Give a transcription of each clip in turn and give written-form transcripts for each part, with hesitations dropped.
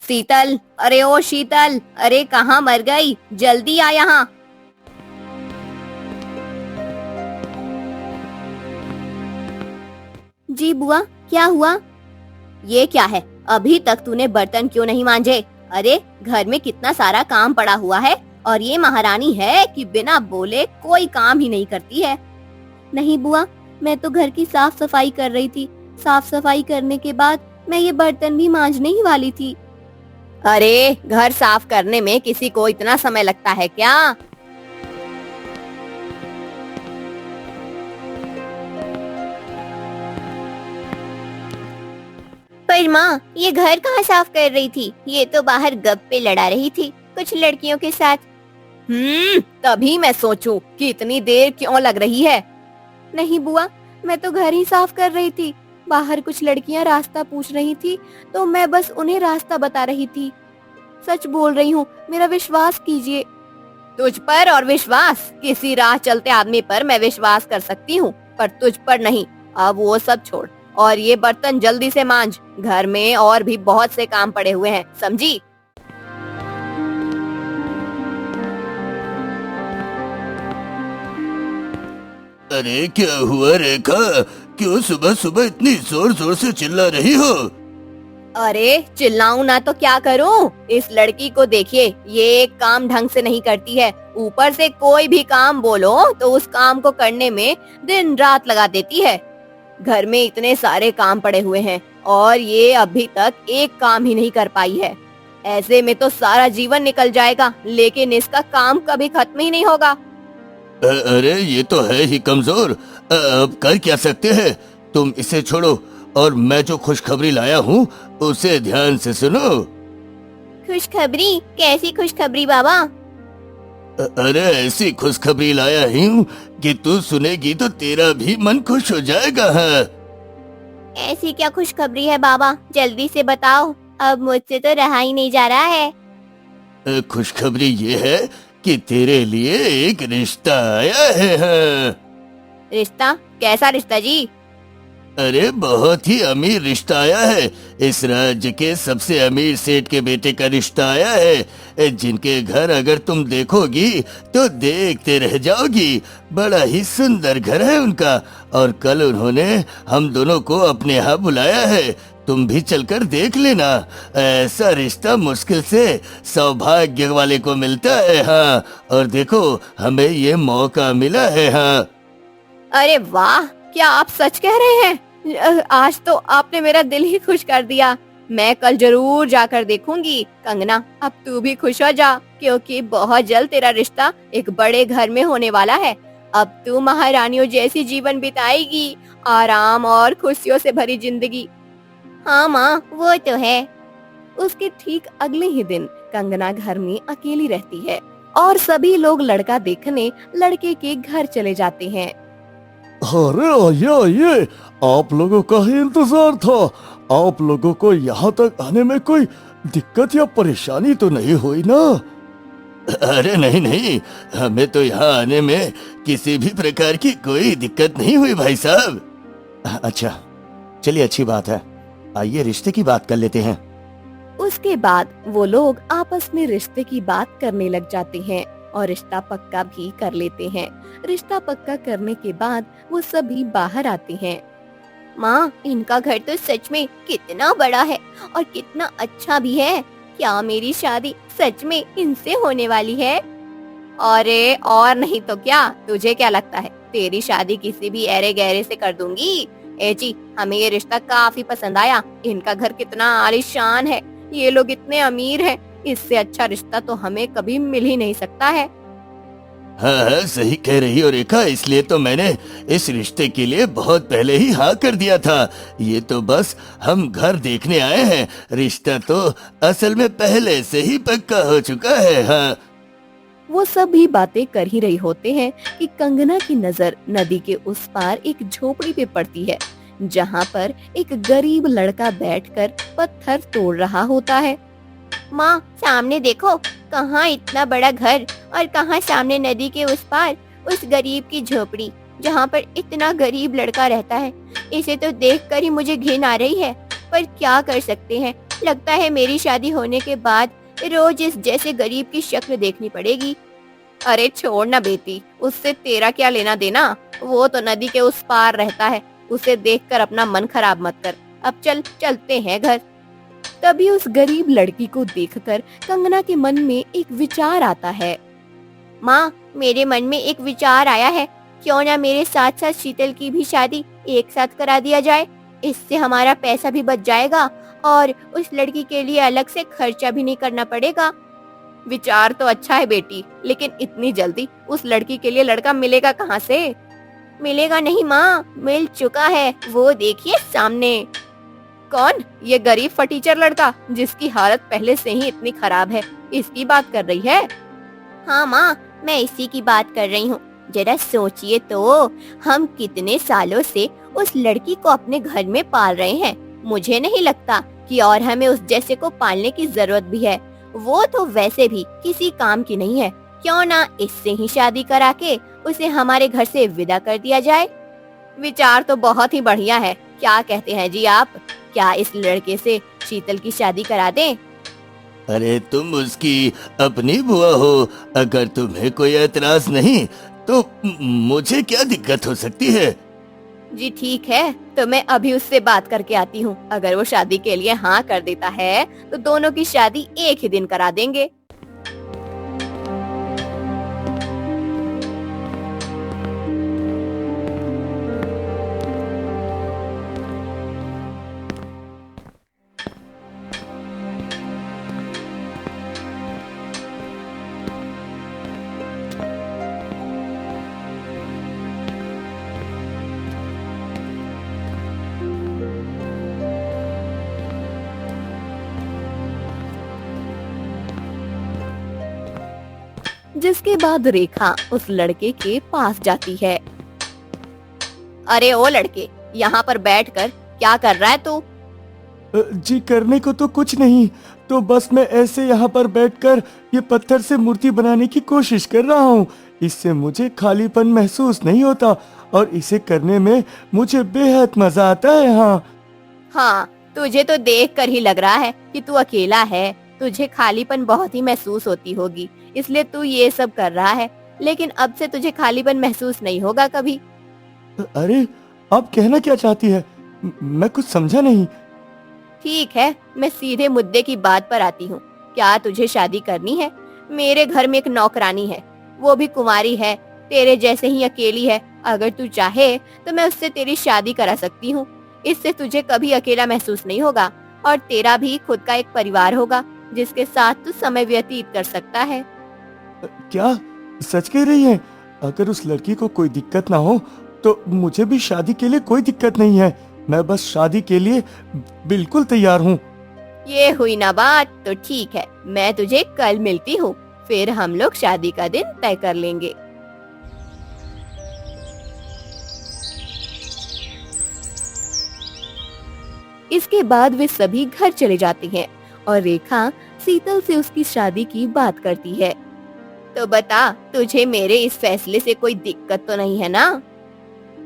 शीतल, अरे ओ शीतल, अरे कहाँ मर गई? जल्दी आ यहाँ। जी बुआ, क्या हुआ? ये क्या है? अभी तक तूने बर्तन क्यों नहीं मांजे? अरे घर में कितना सारा काम पड़ा हुआ है और ये महारानी है कि बिना बोले कोई काम ही नहीं करती है। नहीं बुआ, मैं तो घर की साफ सफाई कर रही थी। साफ सफाई करने के बाद मैं ये बर्तन भी मांजने ही वाली थी। अरे घर साफ करने में किसी को इतना समय लगता है क्या? पर माँ, ये घर कहाँ साफ कर रही थी? ये तो बाहर गप्पे लड़ा रही थी कुछ लड़कियों के साथ। तभी मैं सोचूं कि इतनी देर क्यों लग रही है। नहीं बुआ, मैं तो घर ही साफ कर रही थी। बाहर कुछ लड़कियां रास्ता पूछ रही थी तो मैं बस उन्हें रास्ता बता रही थी। सच बोल रही हूँ, मेरा विश्वास कीजिए। तुझ पर और विश्वास? किसी राह चलते आदमी पर मैं विश्वास कर सकती हूँ, पर तुझ पर नहीं। अब वो सब छोड़ और ये बर्तन जल्दी से मांज। घर में और भी बहुत से काम पड़े हुए हैं, समझी? अरे क्या हुआ रेखा? क्यों सुबह सुबह इतनी जोर जोर से चिल्ला रही हो? अरे चिल्लाऊं ना तो क्या करूं? इस लड़की को देखिए, ये एक काम ढंग से नहीं करती है। ऊपर से कोई भी काम बोलो तो उस काम को करने में दिन रात लगा देती है। घर में इतने सारे काम पड़े हुए हैं और ये अभी तक एक काम ही नहीं कर पाई है। ऐसे में तो सारा जीवन निकल जाएगा, लेकिन इसका काम कभी खत्म ही नहीं होगा। अरे ये तो है ही कमजोर। अब कर क्या सकते हैं? तुम इसे छोड़ो और मैं जो खुशखबरी लाया हूँ उसे ध्यान से सुनो। खुशखबरी? कैसी खुशखबरी बाबा? अरे ऐसी खुशखबरी लाया हूँ कि तू सुनेगी तो तेरा भी मन खुश हो जाएगा। हाँ, ऐसी क्या खुशखबरी है बाबा? जल्दी से बताओ, अब मुझसे तो रहा ही नहीं जा रहा है। खुशखबरी ये है कि तेरे लिए एक रिश्ता आया है। हाँ। रिश्ता? कैसा रिश्ता जी? अरे बहुत ही अमीर रिश्ता आया है। इस राज्य के सबसे अमीर सेठ के बेटे का रिश्ता आया है, जिनके घर अगर तुम देखोगी तो देखते रह जाओगी। बड़ा ही सुंदर घर है उनका और कल उन्होंने हम दोनों को अपने यहाँ बुलाया है। तुम भी चलकर देख लेना। ऐसा रिश्ता मुश्किल से सौभाग्य वाले को मिलता है। हाँ, और देखो हमें ये मौका मिला है। हाँ। अरे वाह, क्या आप सच कह रहे हैं? आज तो आपने मेरा दिल ही खुश कर दिया। मैं कल जरूर जाकर देखूंगी। कंगना, अब तू भी खुश हो जा, क्योंकि बहुत जल्द तेरा रिश्ता एक बड़े घर में होने वाला है। अब तू महारानियों जैसी जीवन बिताएगी, आराम और खुशियों से भरी जिंदगी। हाँ माँ, वो तो है। उसके ठीक अगले ही दिन कंगना घर में अकेली रहती है और सभी लोग लड़का देखने लड़के के घर चले जाते हैं। अरे आइए आइए, आप लोगों का ही इंतजार था। आप लोगों को यहाँ तक आने में कोई दिक्कत या परेशानी तो नहीं हुई ना? अरे नहीं नहीं, हमें तो यहाँ आने में किसी भी प्रकार की कोई दिक्कत नहीं हुई भाई साहब। अच्छा, चलिए अच्छी बात है। आइए रिश्ते की बात कर लेते हैं। उसके बाद वो लोग आपस में रिश्ते की बात करने लग जाते हैं और रिश्ता पक्का भी कर लेते हैं। रिश्ता पक्का करने के बाद वो सभी बाहर आते हैं। माँ, इनका घर तो सच में कितना बड़ा है और कितना अच्छा भी है। क्या मेरी शादी सच में इनसे होने वाली है? अरे और नहीं तो क्या, तुझे क्या लगता है तेरी शादी किसी भी ऐरे गहरे से कर दूंगी? ए जी, हमें ये रिश्ता काफी पसंद आया। इनका घर कितना आलीशान है, ये लोग इतने अमीर हैं। इससे अच्छा रिश्ता तो हमें कभी मिल ही नहीं सकता है। हाँ हाँ, सही कह रही हो रेखा। इसलिए तो मैंने इस रिश्ते के लिए बहुत पहले ही हाँ कर दिया था। ये तो बस हम घर देखने आए हैं। रिश्ता तो असल में पहले से ही पक्का हो चुका है। हाँ। वो सभी बातें कर ही रही होते हैं कि कंगना की नजर नदी के उस पार एक झोपड़ी पे पड़ती है, जहाँ पर एक गरीब लड़का बैठकर पत्थर तोड़ रहा होता है। माँ, सामने देखो, कहाँ इतना बड़ा घर और कहाँ सामने नदी के उस पार उस गरीब की झोपड़ी, जहाँ पर इतना गरीब लड़का रहता है। इसे तो देखकर ही मुझे घिन आ रही है, पर क्या कर सकते हैं, लगता है मेरी शादी होने के बाद रोज इस जैसे गरीब की शक्ल देखनी पड़ेगी। अरे छोड़ ना बेटी, उससे तेरा क्या लेना देना, वो तो नदी के उस पार रहता है, उसे देखकर अपना मन खराब मत कर। अब चल चलते हैं घर। तभी उस गरीब लड़की को देखकर कंगना के मन में एक विचार आता है। माँ, मेरे मन में एक विचार आया है, क्यों ना मेरे साथ साथ शीतल की भी शादी एक साथ करा दिया जाए। इससे हमारा पैसा भी बच जाएगा और उस लड़की के लिए अलग से खर्चा भी नहीं करना पड़ेगा। विचार तो अच्छा है बेटी, लेकिन इतनी जल्दी उस लड़की के लिए लड़का मिलेगा कहाँ से? मिलेगा नहीं माँ, मिल चुका है, वो देखिए सामने। कौन? ये गरीब फटीचर लड़का जिसकी हालत पहले से ही इतनी खराब है, इसकी बात कर रही है? हाँ माँ, मैं इसी की बात कर रही हूँ। जरा सोचिए तो, हम कितने सालों से उस लड़की को अपने घर में पाल रहे हैं। मुझे नहीं लगता कि और हमें उस जैसे को पालने की जरूरत भी है। वो तो वैसे भी किसी काम की नहीं है, क्यों ना इससे ही शादी करा के उसे हमारे घर से विदा कर दिया जाए। विचार तो बहुत ही बढ़िया है, क्या कहते हैं जी आप? क्या इस लड़के से शीतल की शादी करा दें? अरे तुम उसकी अपनी बुआ हो, अगर तुम्हें कोई एतराज नहीं तो मुझे क्या दिक्कत हो सकती है? जी ठीक है, तो मैं अभी उससे बात करके आती हूँ। अगर वो शादी के लिए हाँ कर देता है तो दोनों की शादी एक ही दिन करा देंगे। जिसके बाद रेखा उस लड़के के पास जाती है। अरे ओ लड़के, यहाँ पर बैठकर क्या कर रहा है तू? जी करने को तो कुछ नहीं, तो बस मैं ऐसे यहाँ पर बैठकर ये पत्थर से मूर्ति बनाने की कोशिश कर रहा हूँ। इससे मुझे खालीपन महसूस नहीं होता और इसे करने में मुझे बेहद मजा आता है। हाँ, तुझे तो देखकर ही लग रहा है कि तू अकेला है। तुझे खालीपन बहुत ही महसूस होती होगी, इसलिए तू ये सब कर रहा है। लेकिन अब से तुझे खालीपन महसूस नहीं होगा कभी। अरे आप कहना क्या चाहती है? मैं कुछ समझा नहीं। ठीक है, मैं सीधे मुद्दे की बात पर आती हूँ। क्या तुझे शादी करनी है? मेरे घर में एक नौकरानी है, वो भी कुंवारी है, तेरे जैसे ही अकेली है। अगर तू चाहे तो मैं उससे तेरी शादी करा सकती हूँ। इससे तुझे कभी अकेला महसूस नहीं होगा और तेरा भी खुद का एक परिवार होगा जिसके साथ तू समय व्यतीत कर सकता है। क्या सच कह रही है? अगर उस लड़की को कोई दिक्कत ना हो तो मुझे भी शादी के लिए कोई दिक्कत नहीं है। मैं बस शादी के लिए बिल्कुल तैयार हूँ। ये हुई ना बात, तो ठीक है, मैं तुझे कल मिलती हूँ, फिर हम लोग शादी का दिन तय कर लेंगे। इसके बाद वे सभी घर चले जाते हैं और रेखा शीतल से उसकी शादी की बात करती है। तो बता, तुझे मेरे इस फैसले से कोई दिक्कत तो नहीं है ना?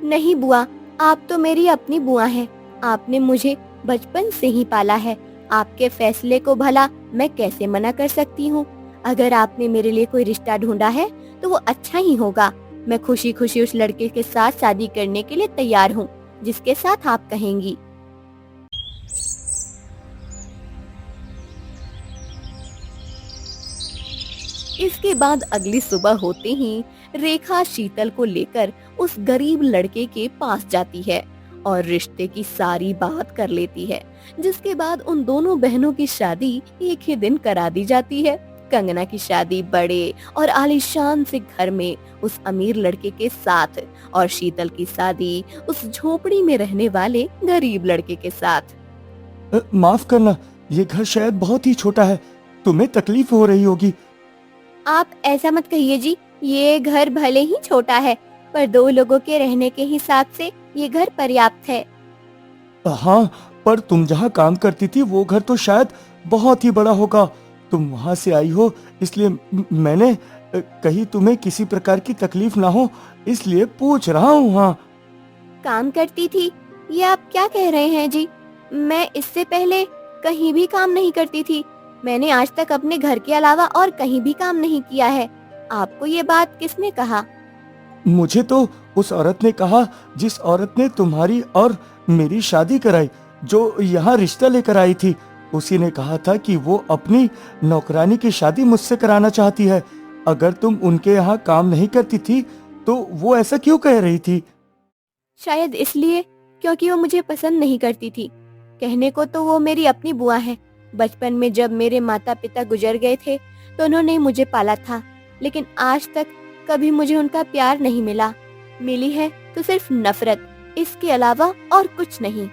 नहीं बुआ, आप तो मेरी अपनी बुआ हैं। आपने मुझे बचपन से ही पाला है। आपके फैसले को भला मैं कैसे मना कर सकती हूँ? अगर आपने मेरे लिए कोई रिश्ता ढूंढा है तो वो अच्छा ही होगा। मैं खुशी खुशी उस लड़के के साथ शादी करने के लिए तैयार हूँ जिसके साथ आप कहेंगी। इसके बाद अगली सुबह होते ही रेखा शीतल को लेकर उस गरीब लड़के के पास जाती है और रिश्ते की सारी बात कर लेती है। जिसके बाद उन दोनों बहनों की शादी एक ही दिन करा दी जाती है। कंगना की शादी बड़े और आलीशान से घर में उस अमीर लड़के के साथ और शीतल की शादी उस झोपड़ी में रहने वाले गरीब लड़के के साथ। माफ करना, ये घर शायद बहुत ही छोटा है, तुम्हें तकलीफ हो रही होगी। आप ऐसा मत कहिए जी, ये घर भले ही छोटा है पर दो लोगों के रहने के हिसाब से ये घर पर्याप्त है। हाँ, पर तुम जहाँ काम करती थी वो घर तो शायद बहुत ही बड़ा होगा। तुम वहाँ से आई हो, इसलिए मैंने कहीं तुम्हें किसी प्रकार की तकलीफ ना हो इसलिए पूछ रहा हूँ। हाँ, काम करती थी? ये आप क्या कह रहे हैं जी? मैं इससे पहले कहीं भी काम नहीं करती थी। मैंने आज तक अपने घर के अलावा और कहीं भी काम नहीं किया है। आपको ये बात किसने कहा? मुझे तो उस औरत ने कहा जिस औरत ने तुम्हारी और मेरी शादी कराई, जो यहाँ रिश्ता लेकर आई थी। उसी ने कहा था कि वो अपनी नौकरानी की शादी मुझसे कराना चाहती है। अगर तुम उनके यहाँ काम नहीं करती थी तो वो ऐसा क्यों कह रही थी? शायद इसलिए क्योंकि वो मुझे पसंद नहीं करती थी। कहने को तो वो मेरी अपनी बुआ है। बचपन में जब मेरे माता पिता गुजर गए थे तो उन्होंने मुझे पाला था, लेकिन आज तक कभी मुझे उनका प्यार नहीं मिला। मिली है तो सिर्फ नफरत, इसके अलावा और कुछ नहीं।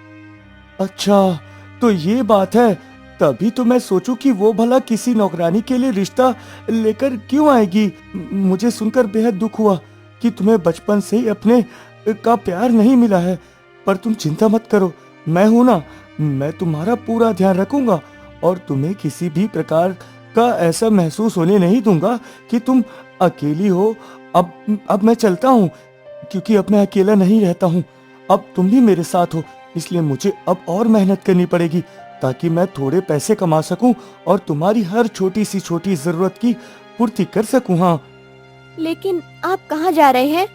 अच्छा, तो ये बात है। तभी तो मैं सोचूं कि वो भला किसी नौकरानी के लिए रिश्ता लेकर क्यों आएगी। मुझे सुनकर बेहद दुख हुआ कि तुम्हें बचपन से ही अपने का प्यार नहीं मिला है। पर तुम चिंता मत करो, मैं हूं ना। मैं तुम्हारा पूरा ध्यान रखूंगा और तुम्हें किसी भी प्रकार का ऐसा महसूस होने नहीं दूंगा कि तुम अकेली हो। अब मैं चलता हूँ, क्योंकि अब मैं अकेला नहीं रहता हूँ। अब तुम भी मेरे साथ हो, इसलिए मुझे अब और मेहनत करनी पड़ेगी ताकि मैं थोड़े पैसे कमा सकूं और तुम्हारी हर छोटी सी छोटी जरूरत की पूर्ति कर सकूं। हाँ, लेकिन आप कहाँ जा रहे हैं?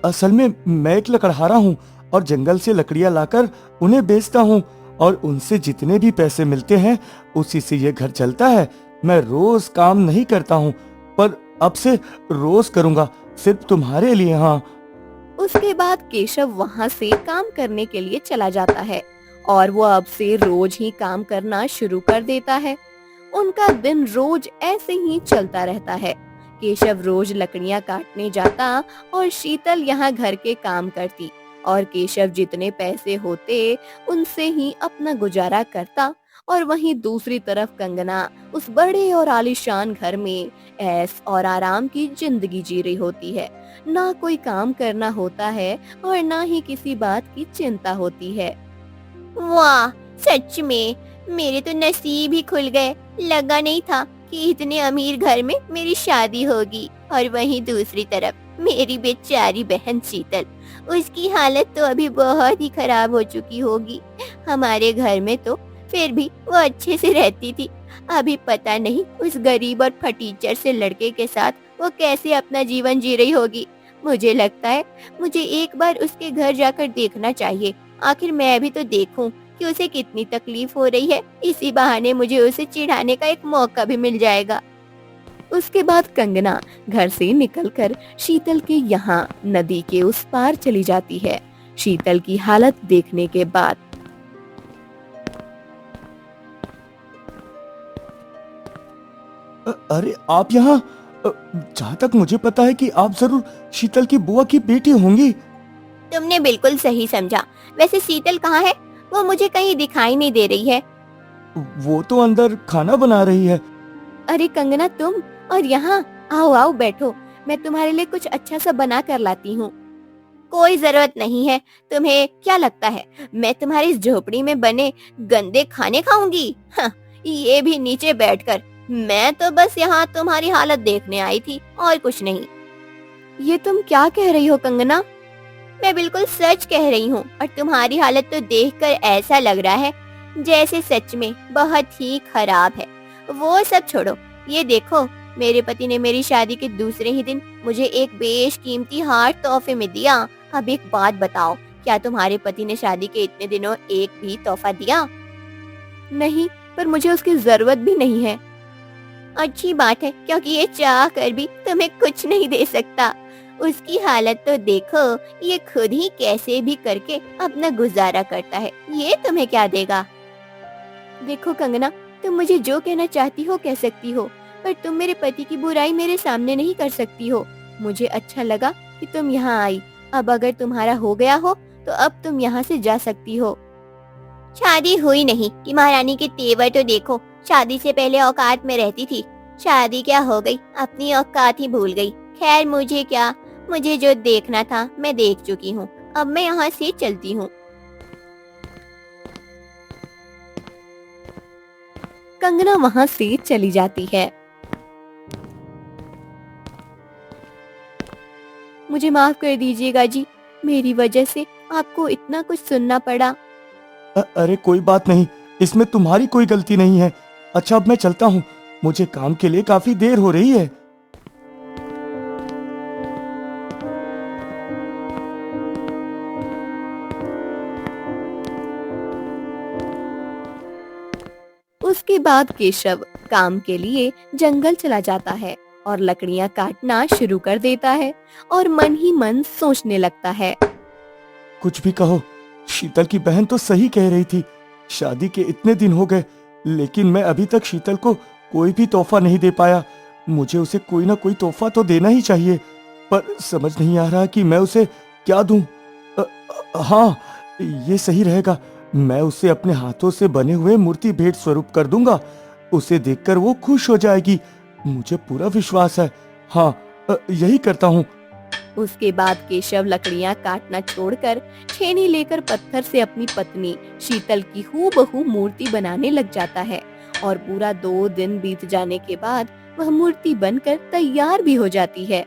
असल में मैं एक लकड़हारा हूँ और जंगल से लकड़ियाँ लाकर उन्हें बेचता हूँ, और उनसे जितने भी पैसे मिलते हैं उसी से ये घर चलता है। मैं रोज काम नहीं करता हूँ, पर अब से रोज करूँगा, सिर्फ तुम्हारे लिए। हाँ। उसके बाद केशव वहाँ से काम करने के लिए चला जाता है और वो अब से रोज ही काम करना शुरू कर देता है। उनका दिन रोज ऐसे ही चलता रहता है। केशव रोज लकड़ियां काटने जाता और शीतल यहाँ घर के काम करती, और केशव जितने पैसे होते उनसे ही अपना गुजारा करता। और वहीं दूसरी तरफ कंगना उस बड़े और आलीशान घर में ऐश और आराम की जिंदगी जी रही होती है। ना कोई काम करना होता है और ना ही किसी बात की चिंता होती है। वाह, सच में मेरे तो नसीब ही खुल गए। लगा नहीं था कि इतने अमीर घर में मेरी शादी होगी। और वहीं दूसरी तरफ मेरी बेचारी बहन शीतल, उसकी हालत तो अभी बहुत ही खराब हो चुकी होगी। हमारे घर में तो फिर भी वो अच्छे से रहती थी। अभी पता नहीं उस गरीब और फटीचर से लड़के के साथ वो कैसे अपना जीवन जी रही होगी। मुझे लगता है मुझे एक बार उसके घर जाकर देखना चाहिए। आखिर मैं भी तो देखूं कि उसे कितनी तकलीफ हो रही है। इसी बहाने मुझे उसे चिढ़ाने का एक मौका भी मिल जाएगा। उसके बाद कंगना घर से निकलकर शीतल के यहाँ नदी के उस पार चली जाती है। शीतल की हालत देखने के बाद अरे आप यहाँ? जहाँ तक मुझे पता है कि आप जरूर शीतल की बुआ की बेटी होंगी। तुमने बिल्कुल सही समझा। वैसे शीतल कहाँ है? वो मुझे कहीं दिखाई नहीं दे रही है। वो तो अंदर खाना बना रही है। अरे कंगना, तुम और यहाँ? आओ आओ बैठो, मैं तुम्हारे लिए कुछ अच्छा सा बना कर लाती हूँ। कोई जरूरत नहीं है। तुम्हें क्या लगता है मैं तुम्हारी इस झोपड़ी में बने गंदे खाने खाऊंगी? हाँ, ये भी नीचे बैठकर। मैं तो बस यहाँ तुम्हारी हालत देखने आई थी और कुछ नहीं। ये तुम क्या कह रही हो कंगना? मैं बिल्कुल सच कह रही हूँ, और तुम्हारी हालत तो देखकर ऐसा लग रहा है जैसे सच में बहुत ही खराब है। वो सब छोड़ो, ये देखो, मेरे पति ने मेरी शादी के दूसरे ही दिन मुझे एक बेशकीमती हार तोहफे में दिया। अब एक बात बताओ, क्या तुम्हारे पति ने शादी के इतने दिनों एक भी तोहफा दिया? नहीं, पर मुझे उसकी जरूरत भी नहीं है। अच्छी बात है, क्योंकि ये चाह कर भी तुम्हें कुछ नहीं दे सकता। उसकी हालत तो देखो, ये खुद ही कैसे भी करके अपना गुजारा करता है। ये तुम्हें क्या देगा? देखो कंगना, तुम मुझे जो कहना चाहती हो कह सकती हो, पर तुम मेरे पति की बुराई मेरे सामने नहीं कर सकती हो। मुझे अच्छा लगा कि तुम यहाँ आई। अब अगर तुम्हारा हो गया हो तो अब तुम यहाँ से जा सकती हो। शादी हुई नहीं कि महारानी के तेवर तो देखो। शादी से पहले औकात में रहती थी, शादी क्या हो गई, अपनी औकात ही भूल गई। खैर मुझे क्या, मुझे जो देखना था मैं देख चुकी हूँ। अब मैं यहाँ से चलती हूँ। कंगना वहाँ से चली जाती है। मुझे माफ कर दीजिएगा जी, मेरी वजह से आपको इतना कुछ सुनना पड़ा। अरे कोई बात नहीं, इसमें तुम्हारी कोई गलती नहीं है। अच्छा, अब मैं चलता हूँ, मुझे काम के लिए काफी देर हो रही है। उसके बाद केशव काम के लिए जंगल चला जाता है और लकड़ियां काटना शुरू कर देता है और मन ही मन सोचने लगता है। कुछ भी कहो, शीतल की बहन तो सही कह रही थी। शादी के इतने दिन हो गए, लेकिन मैं अभी तक शीतल को कोई भी तोहफा नहीं दे पाया। मुझे उसे कोई ना कोई तोहफा तो देना ही चाहिए, पर समझ नहीं आ रहा कि मैं उसे क्या दूं। हाँ, ये सही रहेगा। मैं उसे अपने हाथों से बने हुए मूर्ति भेंट स्वरूप कर दूंगा। उसे देखकर वो खुश हो जाएगी, मुझे पूरा विश्वास है। हाँ, यही करता हूँ। उसके बाद केशव लकड़ियां काटना छोड़कर छेनी लेकर पत्थर से अपनी पत्नी शीतल की हूबहू मूर्ति बनाने लग जाता है और पूरा 2 दिन बीत जाने के बाद वह मूर्ति बनकर तैयार भी हो जाती है।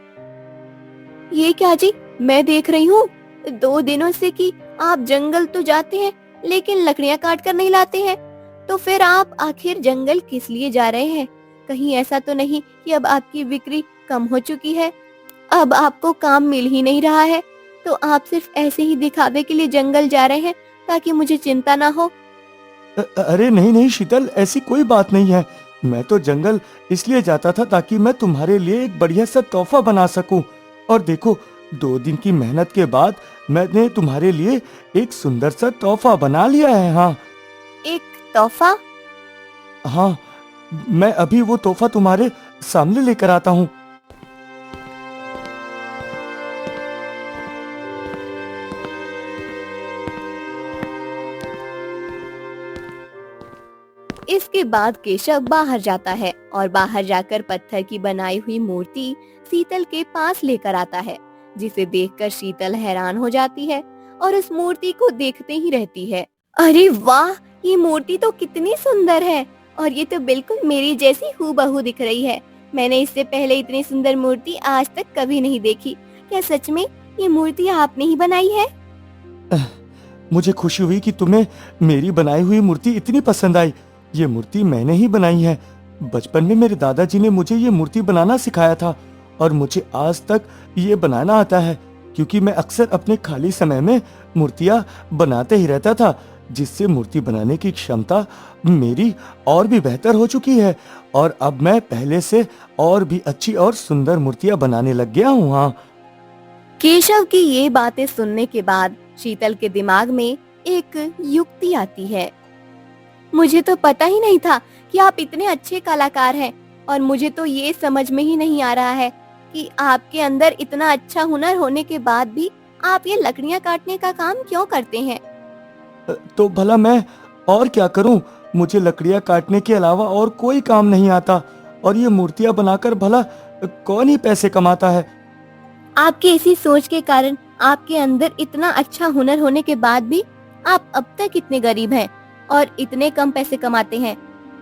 ये क्या जी, मैं देख रही हूँ 2 दिनों से कि आप जंगल तो जाते हैं लेकिन लकड़ियां काट कर नहीं लाते हैं। तो फिर आप आखिर जंगल किस लिए जा रहे हैं? कहीं ऐसा तो नहीं कि अब आपकी बिक्री कम हो चुकी है, अब आपको काम मिल ही नहीं रहा है, तो आप सिर्फ ऐसे ही दिखावे के लिए जंगल जा रहे हैं ताकि मुझे चिंता ना हो? अरे नहीं नहीं शीतल, ऐसी कोई बात नहीं है। मैं तो जंगल इसलिए जाता था ताकि मैं तुम्हारे लिए एक बढ़िया सा तोहफा बना सकूं। और देखो, 2 दिन की मेहनत के बाद मैंने तुम्हारे लिए एक सुंदर सा तोहफा बना लिया है। हाँ एक तोहफा? हाँ, मैं अभी वो तोहफा तुम्हारे सामने लेकर आता हूँ। इसके बाद केशव बाहर जाता है और बाहर जाकर पत्थर की बनाई हुई मूर्ति शीतल के पास लेकर आता है, जिसे देखकर शीतल हैरान हो जाती है और उस मूर्ति को देखते ही रहती है। अरे वाह, ये मूर्ति तो कितनी सुंदर है और ये तो बिल्कुल मेरी जैसी हूबहू दिख रही है। मैंने इससे पहले इतनी सुंदर मूर्ति आज तक कभी नहीं देखी। क्या सच में ये मूर्ति आपने ही बनाई है? मुझे खुशी हुई कि तुम्हें मेरी बनाई हुई मूर्ति इतनी पसंद आई। ये मूर्ति मैंने ही बनाई है। बचपन में मेरे दादाजी ने मुझे ये मूर्ति बनाना सिखाया था और मुझे आज तक ये बनाना आता है, क्योंकि मैं अक्सर अपने खाली समय में मूर्तियां बनाते ही रहता था, जिससे मूर्ति बनाने की क्षमता मेरी और भी बेहतर हो चुकी है और अब मैं पहले से और भी अच्छी और सुंदर मूर्तियां बनाने लग गया हूँ। हाँ। केशव की ये बातें सुनने के बाद शीतल के दिमाग में एक युक्ति आती है। मुझे तो पता ही नहीं था कि आप इतने अच्छे कलाकार हैं और मुझे तो ये समझ में ही नहीं आ रहा है कि आपके अंदर इतना अच्छा हुनर होने के बाद भी आप ये लकड़ियां काटने का काम क्यों करते हैं? तो भला मैं और क्या करूं? मुझे लकड़ियां काटने के अलावा और कोई काम नहीं आता और ये मूर्तियां बनाकर भला कौन ही पैसे कमाता है? आपकी इसी सोच के कारण आपके अंदर इतना अच्छा हुनर होने के बाद भी आप अब तक इतने गरीब हैं और इतने कम पैसे कमाते हैं।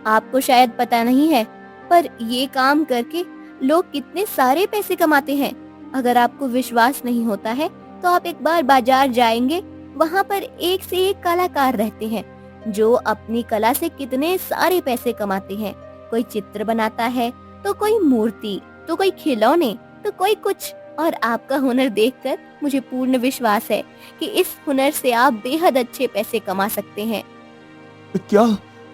आपको शायद पता नहीं है, पर ये काम करके लोग कितने सारे पैसे कमाते हैं। अगर आपको विश्वास नहीं होता है तो आप एक बार बाजार जाएंगे, वहाँ पर एक से एक कलाकार रहते हैं जो अपनी कला से कितने सारे पैसे कमाते हैं। कोई चित्र बनाता है, तो कोई मूर्ति, तो कोई खिलौने, तो कोई कुछ। और आपका हुनर देखकर मुझे पूर्ण विश्वास है कि इस हुनर से आप बेहद अच्छे पैसे कमा सकते हैं। क्या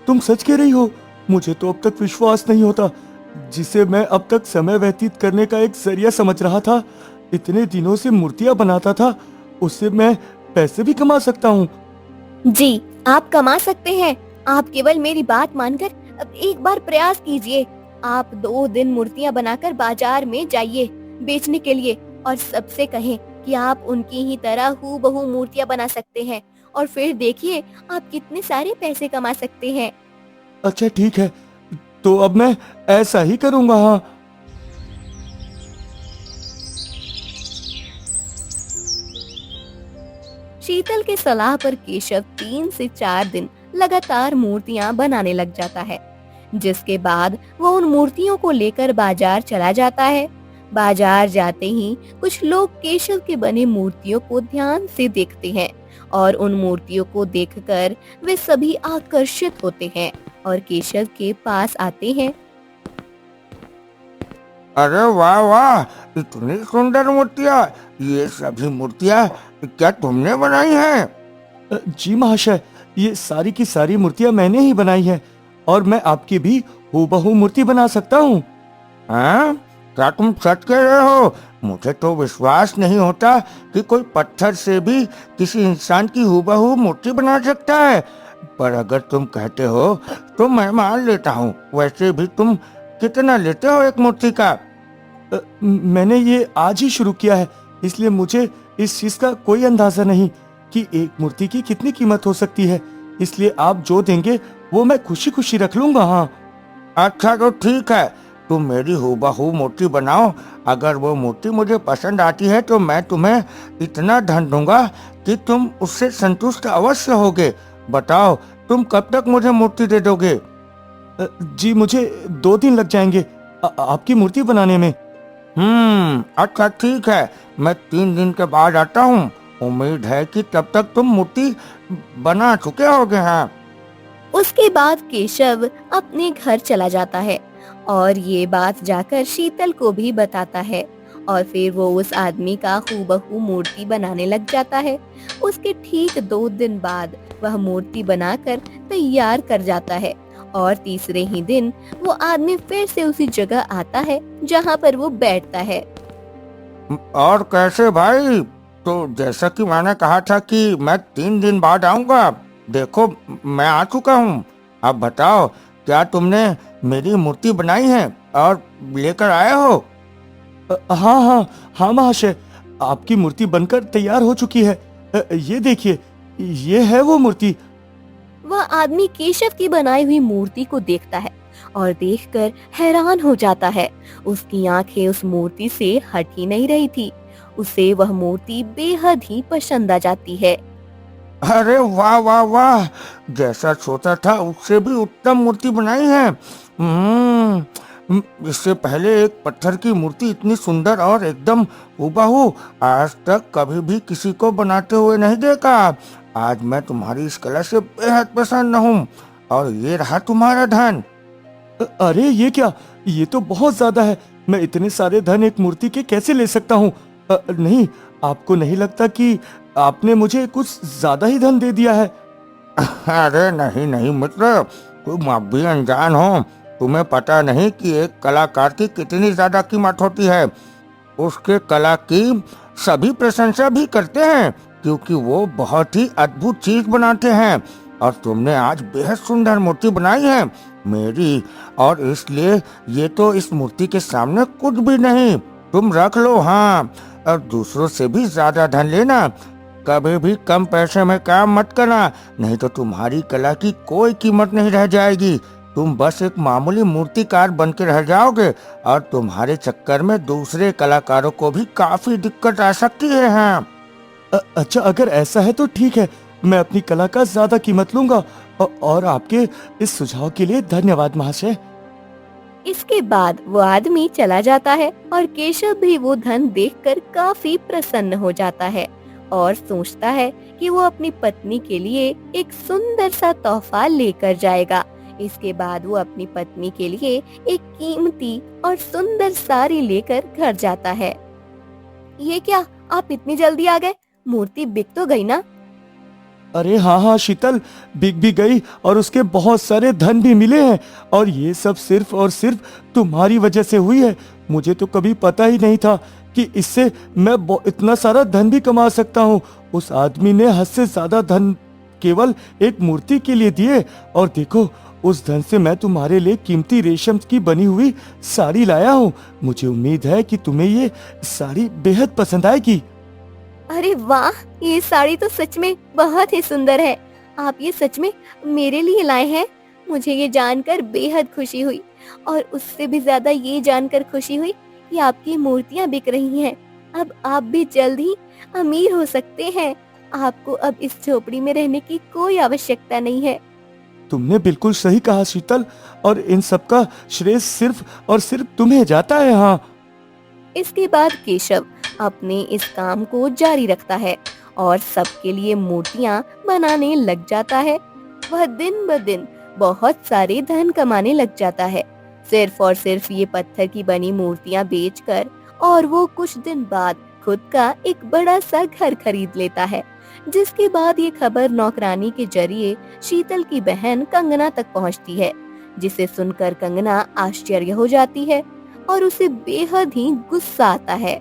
तुम सच कह रही हो? मुझे तो अब तक विश्वास नहीं होता। जिसे मैं अब तक समय व्यतीत करने का एक जरिया समझ रहा था, इतने दिनों से मूर्तियां बनाता था, उससे मैं पैसे भी कमा सकता हूँ। जी, आप कमा सकते हैं। आप केवल मेरी बात मानकर अब एक बार प्रयास कीजिए। आप 2 दिन मूर्तियां बनाकर बाजार में जाइए बेचने के लिए और सबसे कहें कि आप उनकी ही तरह हूबहू मूर्तियां बना सकते हैं और फिर देखिए आप कितने सारे पैसे कमा सकते हैं। अच्छा ठीक है, तो अब मैं ऐसा ही करूँगा। हाँ। शीतल के सलाह पर केशव 3 से 4 दिन लगातार मूर्तियां बनाने लग जाता है, जिसके बाद वो उन मूर्तियों को लेकर बाजार चला जाता है। बाजार जाते ही कुछ लोग केशव के बने मूर्तियों को ध्यान से देखते हैं और उन मूर्तियों को देखकर वे सभी आकर्षित होते हैं और केशव के पास आते हैं। अरे वाह वाह, इतनी सुंदर मूर्तियाँ! ये सभी मूर्तियाँ क्या तुमने बनाई हैं? जी महाशय, ये सारी की सारी मूर्तियाँ मैंने ही बनाई हैं और मैं आपकी भी हूबहू मूर्ति बना सकता हूँ। हाँ? क्या तुम सच कह रहे हो? मुझे तो विश्वास नहीं होता कि कोई पत्थर से भी किसी इंसान की हूबहू मूर्ति बना सकता है। पर अगर तुम कहते हो तो मैं मान लेता हूँ। वैसे भी तुम कितना लेते हो एक मूर्ति का? मैंने ये आज ही शुरू किया है, इसलिए मुझे इस चीज का कोई अंदाजा नहीं कि एक मूर्ति की कितनी कीमत हो सकती है। इसलिए आप जो देंगे वो मैं खुशी खुशी रख लूंगा। हाँ, अच्छा तो ठीक है, तुम मेरी हूबहू मूर्ति बनाओ। अगर वो मूर्ति मुझे पसंद आती है तो मैं तुम्हें इतना धन दूंगा कि तुम उससे संतुष्ट अवश्य होगे। बताओ, तुम कब तक मुझे मूर्ति दे दोगे? जी, मुझे 2 दिन लग जाएंगे आपकी मूर्ति बनाने में। अच्छा ठीक है, मैं 3 दिन के बाद आता हूँ। उम्मीद है कि तब तक तुम मूर्ति बना चुके होगे। हाँ। उसके बाद केशव अपने घर चला जाता है और ये बात जाकर शीतल को भी बताता है और फिर वो उस आदमी का हूबहू मूर्ति बनाने लग जाता है। उसके ठीक 2 दिन बाद वह मूर्ति बनाकर तैयार कर जाता है और तीसरे ही दिन वो आदमी फिर से उसी जगह आता है जहाँ पर वो बैठता है। और कैसे भाई? तो जैसा कि मैंने कहा था कि मैं 3 दिन बाद आऊंगा, देखो मैं आ चुका हूँ। अब बताओ, क्या तुमने मेरी मूर्ति बनाई है और लेकर आए हो? हाँ हाँ हाँ महाशय, आपकी मूर्ति बनकर तैयार हो चुकी है। ये देखिए, ये है वो मूर्ति। वह आदमी केशव की बनाई हुई मूर्ति को देखता है और देखकर हैरान हो जाता है। उसकी आंखें उस मूर्ति से हट ही नहीं रही थी। उसे वह मूर्ति बेहद ही पसंद आ जाती है। अरे वाह वाह वाह, जैसा सोचा था उससे भी उत्तम मूर्ति बनाई है। इससे पहले एक पत्थर की मूर्ति इतनी सुंदर और एकदम हूबहू आज तक कभी भी किसी को बनाते हुए नहीं देखा। आज मैं तुम्हारी इस कला से बेहद प्रसन्न हूँ और ये रहा तुम्हारा धन। अरे ये क्या, ये तो बहुत ज्यादा है। मैं इतने सारे धन एक मूर्ति के कैसे ले सकता हूँ? नहीं, आपको नहीं लगता कि आपने मुझे कुछ ज्यादा ही धन दे दिया है? अरे नहीं नहीं मित्र, तुम अब भी अनजान हो। तुम्हें पता नहीं कि एक कलाकार की कितनी ज्यादा कीमत होती है। उसके कला की सभी प्रशंसा भी करते हैं क्योंकि वो बहुत ही अद्भुत चीज बनाते हैं। और तुमने आज बेहद सुंदर मूर्ति बनाई है मेरी, और इसलिए ये तो इस मूर्ति के सामने कुछ भी नहीं। तुम रख लो। हाँ, और दूसरों से भी ज्यादा धन लेना। कभी भी कम पैसे में काम मत करना, नहीं तो तुम्हारी कला की कोई कीमत नहीं रह जाएगी। तुम बस एक मामूली मूर्तिकार बन के रह जाओगे और तुम्हारे चक्कर में दूसरे कलाकारों को भी काफी दिक्कत आ सकती है। हाँ। अच्छा, अगर ऐसा है तो ठीक है, मैं अपनी कला का ज्यादा कीमत लूंगा। और आपके इस सुझाव के लिए धन्यवाद महाशय। इसके बाद वो आदमी चला जाता है और केशव भी वो धन देखकर काफी प्रसन्न हो जाता है और सोचता है कि वो अपनी पत्नी के लिए एक सुंदर सा तोहफा लेकर जाएगा। इसके बाद वो अपनी पत्नी के लिए एक कीमती और सुंदर साड़ी लेकर घर जाता है। ये क्या, आप इतनी जल्दी आ गए? मूर्ति बिक तो गई ना? अरे हाँ हाँ शीतल, बिक भी गई और उसके बहुत सारे धन भी मिले हैं। और ये सब सिर्फ और सिर्फ तुम्हारी वजह से हुई है। मुझे तो कभी पता ही नहीं था कि इससे मैं इतना सारा धन भी कमा सकता हूँ। उस आदमी ने हद से ज्यादा धन केवल एक मूर्ति के लिए दिए, और देखो उस धन से मैं तुम्हारे लिए कीमती रेशम की बनी हुई साड़ी लाया हूँ। मुझे उम्मीद है कि तुम्हें ये साड़ी बेहद पसंद आएगी। अरे वाह, ये साड़ी तो सच में बहुत ही सुंदर है। आप ये सच में मेरे लिए लाए हैं? मुझे ये जानकर बेहद खुशी हुई और उससे भी ज्यादा ये जानकर खुशी हुई कि आपकी मूर्तियां बिक रही हैं। अब आप भी जल्द ही अमीर हो सकते हैं। आपको अब इस झोपड़ी में रहने की कोई आवश्यकता नहीं है। तुमने बिल्कुल सही कहा शीतल, और इन सब का श्रेय सिर्फ और सिर्फ तुम्हें जाता है। हाँ। इसके बाद केशव अपने इस काम को जारी रखता है और सबके लिए मूर्तियाँ बनाने लग जाता है। वह दिन ब दिन बहुत सारे धन कमाने लग जाता है, सिर्फ और सिर्फ ये पत्थर की बनी मूर्तियाँ बेचकर। और वो कुछ दिन बाद खुद का एक बड़ा सा घर खरीद लेता है। जिसके बाद ये खबर नौकरानी के जरिए शीतल की बहन कंगना तक पहुंचती है, जिसे सुनकर कंगना आश्चर्य हो जाती है और उसे बेहद ही गुस्सा आता है।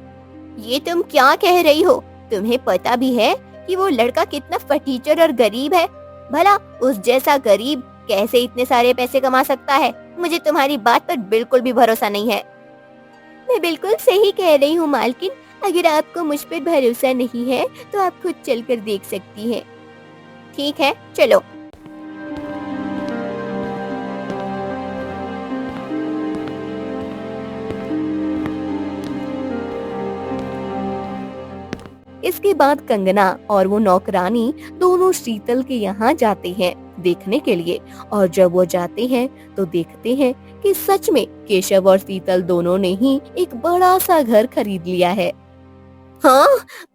ये तुम क्या कह रही हो? तुम्हें पता भी है कि वो लड़का कितना फटीचर और गरीब है? भला उस जैसा गरीब कैसे इतने सारे पैसे कमा सकता है? मुझे तुम्हारी बात पर बिल्कुल भी भरोसा नहीं है। मैं बिल्कुल सही कह रही हूँ मालकिन। अगर आपको मुझ पर भरोसा नहीं है तो आप खुद चलकर देख सकती हैं। ठीक है, चलो। इसके बाद कंगना और वो नौकरानी दोनों शीतल के यहाँ जाते हैं देखने के लिए। और जब वो जाते हैं तो देखते हैं कि सच में केशव और शीतल दोनों ने ही एक बड़ा सा घर खरीद लिया है। हाँ,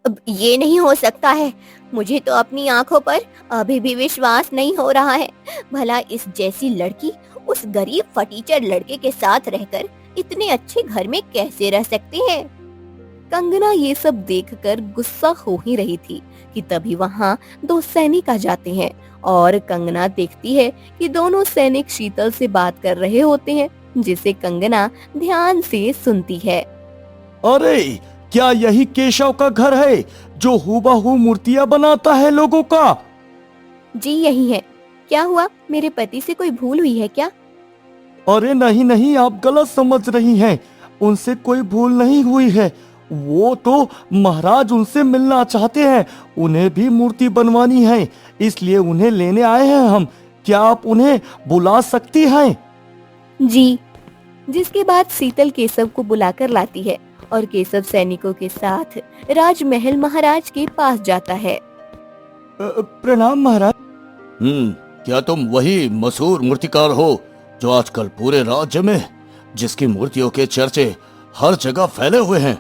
अब ये नहीं हो सकता है। मुझे तो अपनी आंखों पर अभी भी विश्वास नहीं हो रहा है। भला इस जैसी लड़की उस गरीब फटीचर लड़के के साथ रहकर इतने अच्छे घर में कैसे रह सकती है? कंगना ये सब देखकर गुस्सा हो ही रही थी कि तभी वहाँ दो सैनिक आ जाते हैं। और कंगना देखती है कि दोनों सैनिक शीतल से बात कर रहे होते हैं, जिसे कंगना ध्यान से सुनती है। अरे, क्या यही केशव का घर है जो हूबहू मूर्तियां बनाता है लोगों का? जी यही है। क्या हुआ, मेरे पति से कोई भूल हुई है क्या? अरे नहीं नहीं, आप गलत समझ रही हैं। उनसे कोई भूल नहीं हुई है। वो तो महाराज उनसे मिलना चाहते हैं। उन्हें भी मूर्ति बनवानी है, इसलिए उन्हें लेने आए हैं हम। क्या आप उन्हें बुला सकती हैं? जी। जिसके बाद शीतल केशव को बुलाकर लाती है और केशव सैनिकों के साथ राजमहल महाराज के पास जाता है। प्रणाम महाराज। क्या तुम वही मशहूर मूर्तिकार हो जो आजकल पूरे राज्य में जिसकी मूर्तियों के चर्चे हर जगह फैले हुए हैं?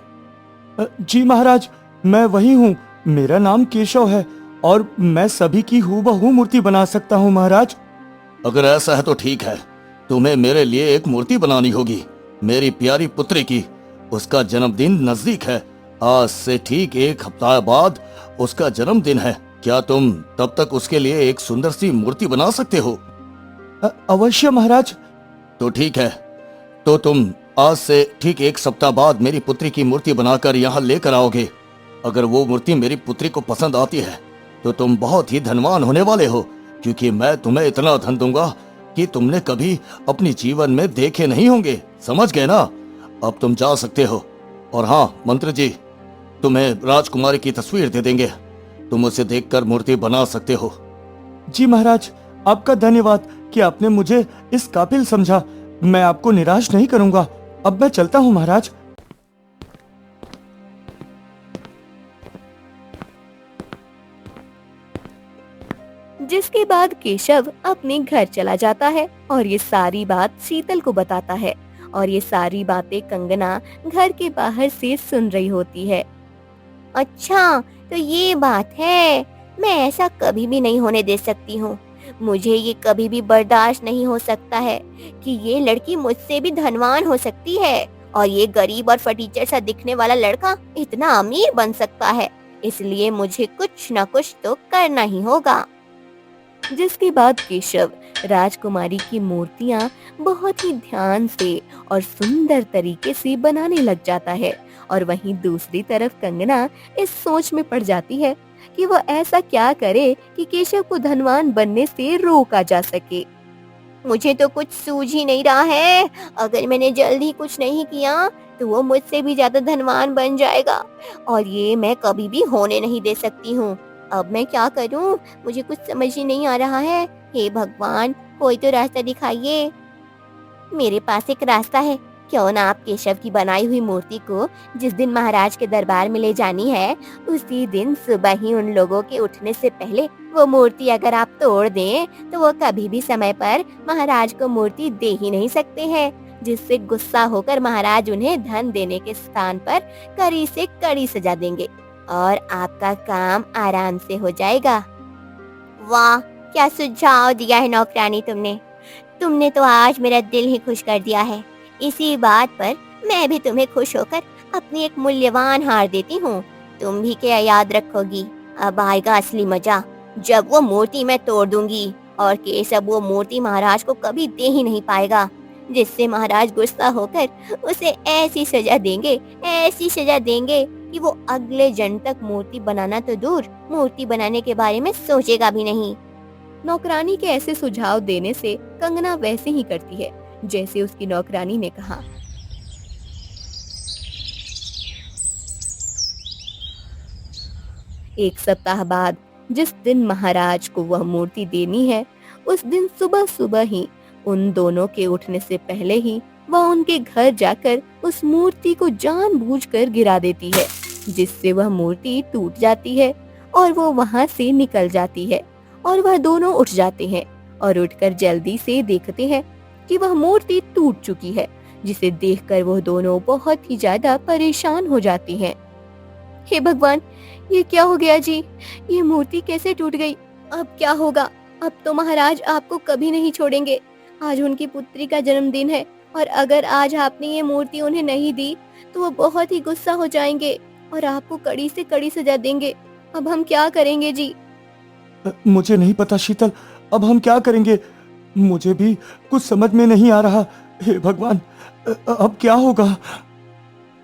जी महाराज, मैं वही हूँ। मेरा नाम केशव है और मैं सभी की हूबहू मूर्ति बना सकता हूँ महाराज। अगर ऐसा है तो ठीक है। तुम्हें मेरे लिए एक मूर्ति बनानी होगी, मेरी प्यारी पुत्री की। उसका जन्मदिन नजदीक है। आज से ठीक एक हफ्ता बाद उसका जन्मदिन है। क्या तुम तब तक उसके लिए एक सुंदर सी मूर्ति बना सकते हो? अवश्य महाराज। तो ठीक है, तो तुम आज से ठीक एक सप्ताह बाद मेरी पुत्री की मूर्ति बनाकर यहाँ लेकर आओगे। अगर वो मूर्ति मेरी पुत्री को पसंद आती है तो तुम बहुत ही धनवान होने वाले हो, क्योंकि मैं तुम्हें इतना धन दूंगा कि तुमने कभी अपने जीवन में देखे नहीं होंगे। समझ गए ना? अब तुम जा सकते हो। और हाँ मंत्री जी, तुम्हें राजकुमारी की तस्वीर दे देंगे। तुम उसे देखकर मूर्ति बना सकते हो। जी महाराज, आपका धन्यवाद कि आपने मुझे इस काबिल समझा। मैं आपको निराश नहीं करूंगा। अब मैं चलता हूँ महाराज। जिसके बाद केशव अपने घर चला जाता है और ये सारी बात शीतल को बताता है। और ये सारी बातें कंगना घर के बाहर से सुन रही होती है। अच्छा, तो ये बात है। मैं ऐसा कभी भी नहीं होने दे सकती हूँ। मुझे ये कभी भी बर्दाश्त नहीं हो सकता है कि ये लड़की मुझसे भी धनवान हो सकती है और ये गरीब और फटीचर सा दिखने वाला लड़का इतना अमीर बन सकता है। इसलिए मुझे कुछ न कुछ तो करना ही होगा। जिसके बाद केशव राजकुमारी की मूर्तियां बहुत ही ध्यान से और सुंदर तरीके से बनाने लग जाता है। और वहीं दूसरी तरफ कंगना इस सोच में पड़ जाती है कि वो ऐसा क्या करे कि केशव को धनवान बनने से रोका जा सके। मुझे तो कुछ सूझ ही नहीं रहा है। अगर मैंने जल्दी कुछ नहीं किया तो वो मुझसे भी ज्यादा धनवान बन जाएगा और ये मैं कभी भी होने नहीं दे सकती हूँ। अब मैं क्या करूँ? मुझे कुछ समझ ही नहीं आ रहा है। हे भगवान, कोई तो रास्ता दिखाइए। मेरे पास एक रास्ता है। क्यों ना आप केशव की बनाई हुई मूर्ति को जिस दिन महाराज के दरबार में ले जानी है, उसी दिन सुबह ही उन लोगों के उठने से पहले वो मूर्ति अगर आप तोड़ दें तो वो कभी भी समय पर महाराज को मूर्ति दे ही नहीं सकते हैं, जिससे गुस्सा होकर महाराज उन्हें धन देने के स्थान पर कड़ी से कड़ी सजा देंगे। और आपका काम आराम से हो जाएगा। वाह, क्या सुझाव दिया है नौकरानी तुमने। तुमने तो आज मेरा दिल ही खुश कर दिया है। इसी बात पर मैं भी तुम्हें खुश होकर अपनी एक मूल्यवान हार देती हूँ। तुम भी क्या याद रखोगी? अब आएगा असली मजा, जब वो मूर्ति मैं तोड़ दूंगी और केशव वो मूर्ति महाराज को कभी दे ही नहीं पाएगा, जिससे महाराज गुस्सा होकर उसे ऐसी सजा देंगे कि वो अगले जन्म तक मूर्ति बनाना तो दूर, मूर्ति बनाने के बारे में सोचेगा भी नहीं। नौकरानी के ऐसे सुझाव देने से कंगना वैसे ही करती है जैसे उसकी नौकरानी ने कहा। एक सप्ताह बाद जिस दिन महाराज को वह मूर्ति देनी है, उस दिन सुबह सुबह ही उन दोनों के उठने से पहले ही वह उनके घर जाकर उस मूर्ति को जानबूझकर गिरा देती है, जिससे वह मूर्ति टूट जाती है और वो वहां से निकल जाती है। और वह दोनों उठ जाते हैं और उठकर जल्दी से देखते हैं कि वह मूर्ति टूट चुकी है, जिसे देखकर वह दोनों बहुत ही ज्यादा परेशान हो जाती हैं। हे भगवान, ये क्या हो गया जी? ये मूर्ति कैसे टूट गई? अब क्या होगा? अब तो महाराज आपको कभी नहीं छोड़ेंगे। आज उनकी पुत्री का जन्मदिन है और अगर आज आपने ये मूर्ति उन्हें नहीं दी तो वो बहुत ही गुस्सा हो जाएंगे और आपको कड़ी से कड़ी सजा देंगे। अब हम क्या करेंगे जी? मुझे नहीं पता शीतल, अब हम क्या करेंगे? मुझे भी कुछ समझ में नहीं आ रहा। हे भगवान, अब क्या होगा?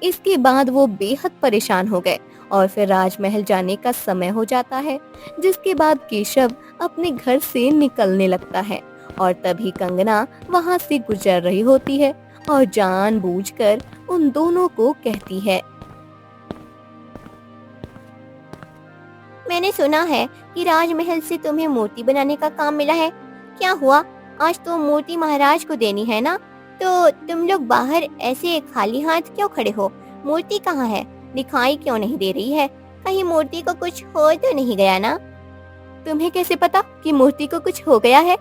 इसके बाद वो बेहद परेशान हो गए और फिर राजमहल जाने का समय हो जाता है, जिसके बाद केशव अपने घर से निकलने लगता है और तभी कंगना वहां से गुजर रही होती है और जानबूझकर उन दोनों को कहती है। मैंने सुना है कि राजमहल से तुम्हें मूर्ति बनाने का काम मिला है। क्या हुआ? आज तो मूर्ति महाराज को देनी है ना, तो तुम लोग बाहर ऐसे खाली हाथ क्यों खड़े हो? मूर्ति कहाँ है? दिखाई क्यों नहीं दे रही है? कहीं मूर्ति को कुछ हो तो नहीं गया ना? तुम्हें कैसे पता कि मूर्ति को कुछ हो गया है?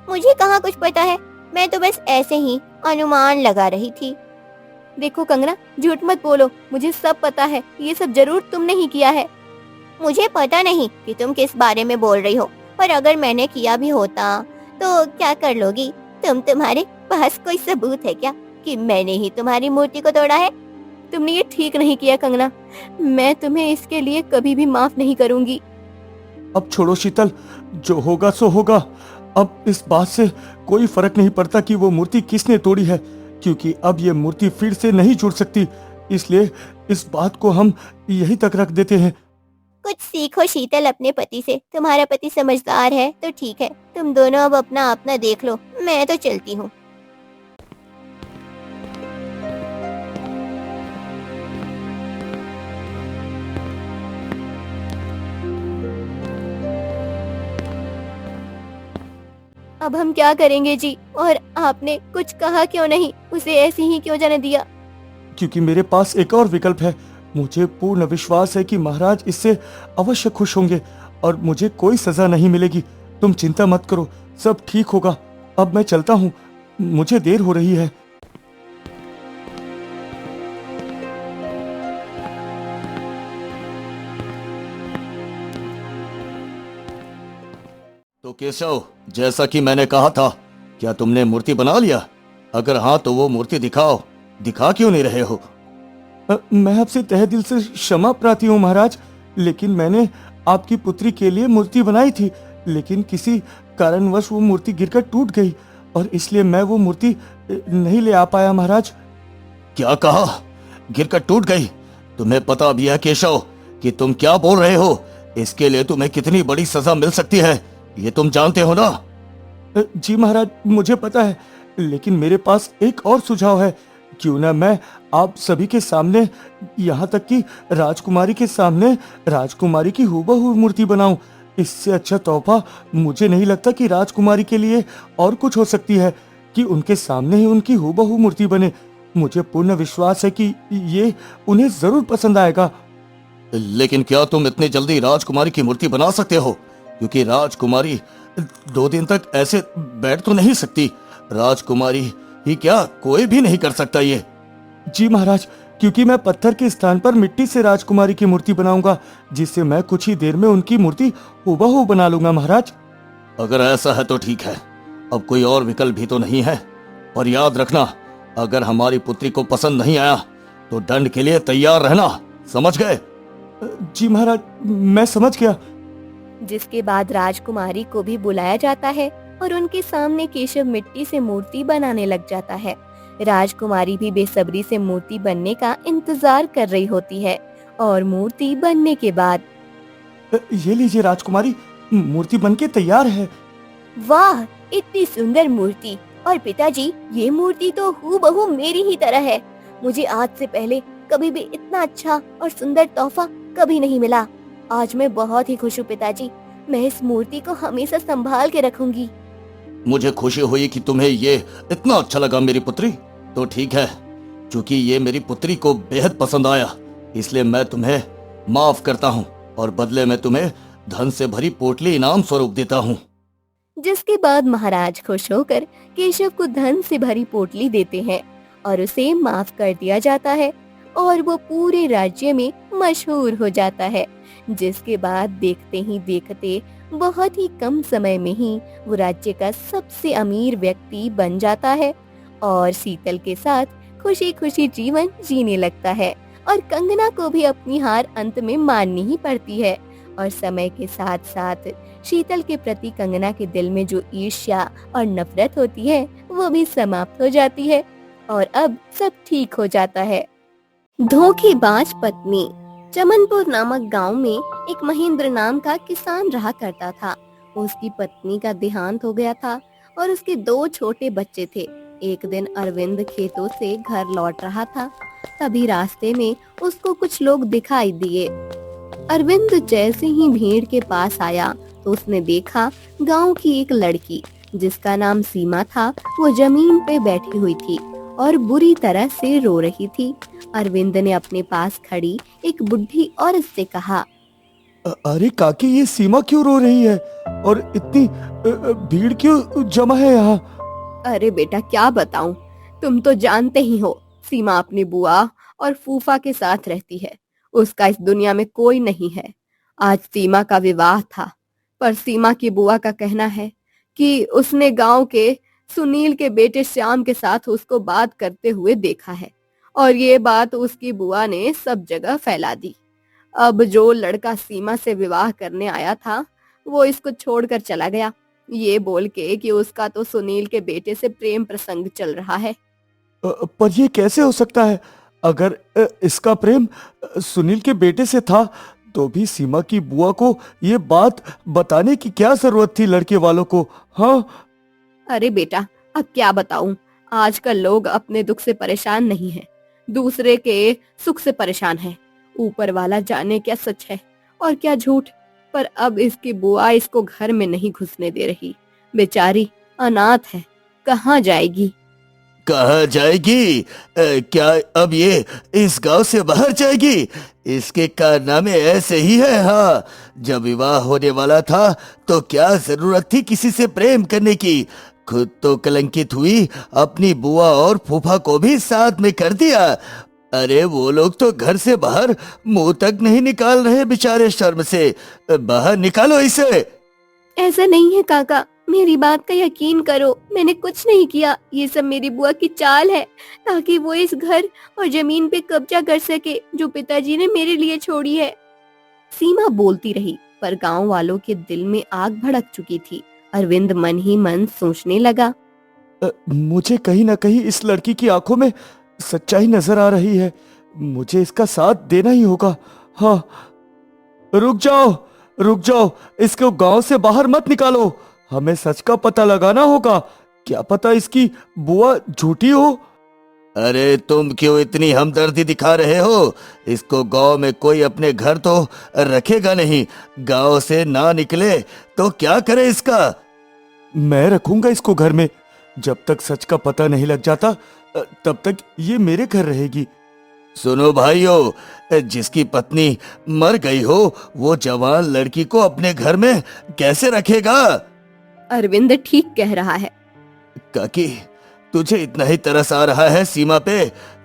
मुझे कहाँ कुछ पता है, मैं तो बस ऐसे ही अनुमान लगा रही थी। देखो कंगना, झूठ मत बोलो, मुझे सब पता है। ये सब जरूर तुमने ही किया है। मुझे पता नहीं कि तुम किस बारे में बोल रही हो, पर अगर मैंने किया भी होता तो क्या कर लोगी? तुम्हारे पास कोई सबूत है क्या कि मैंने ही तुम्हारी मूर्ति को तोड़ा है? तुमने ये ठीक नहीं किया कंगना, मैं तुम्हें इसके लिए कभी भी माफ नहीं करूंगी। अब छोड़ो शीतल, जो होगा सो होगा। अब इस बात से कोई फर्क नहीं पड़ता कि वो मूर्ति किसने तोड़ी है, क्योंकि अब ये मूर्ति फिर से नहीं जुड़ सकती। इसलिए इस बात को हम यहीं तक रख देते हैं। कुछ सीखो शीतल अपने पति से। तुम्हारा पति समझदार है तो ठीक है, तुम दोनों अब अपना अपना देख लो, मैं तो चलती हूँ। अब हम क्या करेंगे जी? और आपने कुछ कहा क्यों नहीं? उसे ऐसे ही क्यों जाने दिया? क्योंकि मेरे पास एक और विकल्प है। मुझे पूर्ण विश्वास है कि महाराज इससे अवश्य खुश होंगे और मुझे कोई सजा नहीं मिलेगी। तुम चिंता मत करो, सब ठीक होगा। अब मैं चलता हूँ, मुझे देर हो रही है। तो केशव, जैसा कि मैंने कहा था, क्या तुमने मूर्ति बना लिया? अगर हाँ तो वो मूर्ति दिखाओ। दिखा क्यों नहीं रहे हो? मैं आपसे तहे दिल से क्षमा प्रार्थी हूँ महाराज, लेकिन मैंने आपकी पुत्री के लिए मूर्ति बनाई थी, लेकिन किसी कारणवश वो मूर्ति गिरकर टूट गई और इसलिए मैं वो मूर्ति नहीं ले आ पाया महाराज। क्या कहा? गिरकर टूट गई? तुम्हें पता भी है केशव कि तुम क्या बोल रहे हो? इसके लिए तुम्हें कितनी बड़ी सजा मिल सकती है, ये तुम जानते हो ना? जी महाराज, मुझे पता है, लेकिन मेरे पास एक और सुझाव है। क्यों ना मैं आप सभी के सामने, यहाँ तक कि राजकुमारी के सामने राजकुमारी की हूबहू मूर्ति बनाऊं। इससे अच्छा तोहफा मुझे नहीं लगता कि राजकुमारी के लिए और कुछ हो सकती है कि उनके सामने ही उनकी हूबहू मूर्ति बने। मुझे पूर्ण विश्वास है कि ये उन्हें जरूर पसंद आएगा। लेकिन क्या तुम इतनी जल्दी राजकुमारी की मूर्ति बना सकते हो? क्योंकि राजकुमारी 2 दिन तक ऐसे बैठ तो नहीं सकती। राजकुमारी ही क्या, कोई भी नहीं कर सकता ये। जी महाराज, क्योंकि मैं पत्थर के स्थान पर मिट्टी से राजकुमारी की मूर्ति बनाऊंगा, जिससे मैं कुछ ही देर में उनकी मूर्ति हूबहू बना लूंगा महाराज। अगर ऐसा है तो ठीक है, अब कोई और विकल्प भी तो नहीं है। और याद रखना, अगर हमारी पुत्री को पसंद नहीं आया तो दंड के लिए तैयार रहना, समझ गए? जी महाराज, मैं समझ गया। जिसके बाद राजकुमारी को भी बुलाया जाता है और उनके सामने केशव मिट्टी से मूर्ति बनाने लग जाता है। राजकुमारी भी बेसब्री से मूर्ति बनने का इंतजार कर रही होती है और मूर्ति बनने के बाद ये लीजिए राजकुमारी, मूर्ति बनके तैयार है। वाह, इतनी सुंदर मूर्ति। और पिताजी, ये मूर्ति तो हूबहू मेरी ही तरह है। मुझे आज से पहले कभी भी इतना अच्छा और सुंदर तोहफा कभी नहीं मिला। आज मैं बहुत ही खुश हूँ पिताजी। मैं इस मूर्ति को हमेशा संभाल के रखूंगी। मुझे खुशी हुई कि तुम्हें ये इतना अच्छा लगा मेरी पुत्री। तो ठीक है, क्योंकि ये मेरी पुत्री को बेहद पसंद आया, इसलिए मैं तुम्हें माफ करता हूँ और बदले में तुम्हें धन से भरी पोटली इनाम स्वरूप देता हूँ। जिसके बाद महाराज खुश होकर केशव को धन से भरी पोटली देते हैं और उसे माफ कर दिया जाता है और वो पूरे राज्य में मशहूर हो जाता है। जिसके बाद देखते ही देखते बहुत ही कम समय में ही वो राज्य का सबसे अमीर व्यक्ति बन जाता है और शीतल के साथ खुशी खुशी जीवन जीने लगता है। और कंगना को भी अपनी हार अंत में माननी ही पड़ती है और समय के साथ साथ शीतल के प्रति कंगना के दिल में जो ईर्ष्या और नफरत होती है वो भी समाप्त हो जाती है और अब सब ठीक हो जाता है। धोखेबाज पत्नी। चमनपुर नामक गांव में एक महेंद्र नाम का किसान रहा करता था। उसकी पत्नी का देहांत हो गया था और उसके 2 छोटे बच्चे थे। एक दिन अरविंद खेतों से घर लौट रहा था, तभी रास्ते में उसको कुछ लोग दिखाई दिए। अरविंद जैसे ही भीड़ के पास आया तो उसने देखा गांव की एक लड़की जिसका नाम सीमा था, वो जमीन पे बैठी हुई थी और बुरी तरह से रो रही थी। अरविंद ने अपने पास खड़ी एक बुढ़ी औरत से कहा, अरे काकी, ये सीमा क्यों रो रही है और इतनी भीड़ क्यों जमा है यहाँ? अरे बेटा, क्या बताऊं, तुम तो जानते ही हो, सीमा अपनी बुआ और फूफा के साथ रहती है। उसका इस दुनिया में कोई नहीं है। आज सीमा का विवाह था, पर सीमा की बुआ का कहना है कि उसने गांव के सुनील के बेटे श्याम के साथ उसको बात करते हुए देखा है और ये बात उसकी बुआ ने सब जगह फैला दी। अब जो लड़का सीमा से विवाह करने आया था वो इसको छोड़कर चला गया, ये बोल के कि उसका तो सुनील के बेटे से प्रेम प्रसंग चल रहा है। पर ये कैसे हो सकता है? अगर इसका प्रेम सुनील के बेटे से था तो भी सीमा की बुआ को ये बात बताने की क्या जरूरत थी लड़के वालों को? हाँ, अरे बेटा, अब क्या बताऊं, आजकल लोग अपने दुख से परेशान नहीं हैं, दूसरे के सुख से परेशान हैं। ऊपर वाला जाने क्या सच है और क्या झूठ, पर अब इसकी बुआ इसको घर में नहीं घुसने दे रही। बेचारी अनाथ है, कहाँ जाएगी? कहाँ जाएगी? क्या अब ये इस गांव से बाहर जाएगी? इसके कारनामे ऐसे ही है। हाँ, जब विवाह होने वाला था तो क्या जरूरत थी किसी से प्रेम करने की? खुद तो कलंकित हुई, अपनी बुआ और फूफा को भी साथ में कर दिया। अरे वो लोग तो घर से बाहर मुंह तक नहीं निकाल रहे बेचारे शर्म से। बाहर निकालो इसे। ऐसा नहीं है काका, मेरी बात का यकीन करो, मैंने कुछ नहीं किया। ये सब मेरी बुआ की चाल है ताकि वो इस घर और जमीन पे कब्जा कर सके जो पिताजी ने मेरे लिए छोड़ी है। सीमा बोलती रही, पर गांव वालों के दिल में आग भड़क चुकी थी। अरविंद मन ही मन सोचने लगा, मुझे कहीं ना कहीं इस लड़की की आंखों में सच्चाई नजर आ रही है। मुझे इसका साथ देना ही होगा। हाँ, रुक जाओ, इसको गांव से बाहर मत निकालो। हमें सच का पता लगाना होगा। क्या पता इसकी बुआ झूठी हो। अरे तुम क्यों इतनी हमदर्दी दिखा रहे हो? इसको गांव में कोई अपने घर तो रखेगा नहीं। गांव से ना निकले तो क्या करे इसका? मैं रखूंगा इसको घर में। जब तक सच का पता नहीं लग जाता तब तक ये मेरे घर रहेगी। सुनो भाइयों, जिसकी पत्नी मर गई हो वो जवान लड़की को अपने घर में कैसे रखेगा? अरविंद ठीक कह रहा है। काकी, तुझे इतना ही तरस आ रहा है सीमा पे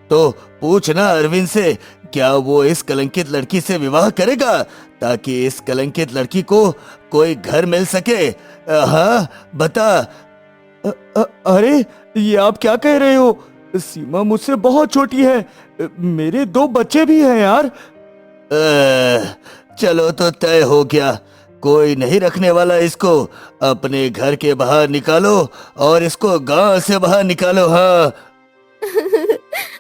तो पूछना अरविंद से, क्या वो इस कलंकित लड़की से विवाह करेगा ताकि इस कलंकित लड़की को कोई घर मिल सके? हाँ बता। अरे ये आप क्या कह रहे हो? सीमा मुझसे बहुत छोटी है। मेरे 2 बच्चे भी हैं यार। चलो तो तय हो गया, कोई नहीं रखने वाला इसको। अपने घर के बाहर निकालो और इसको गांव से बाहर निकालो। हाँ।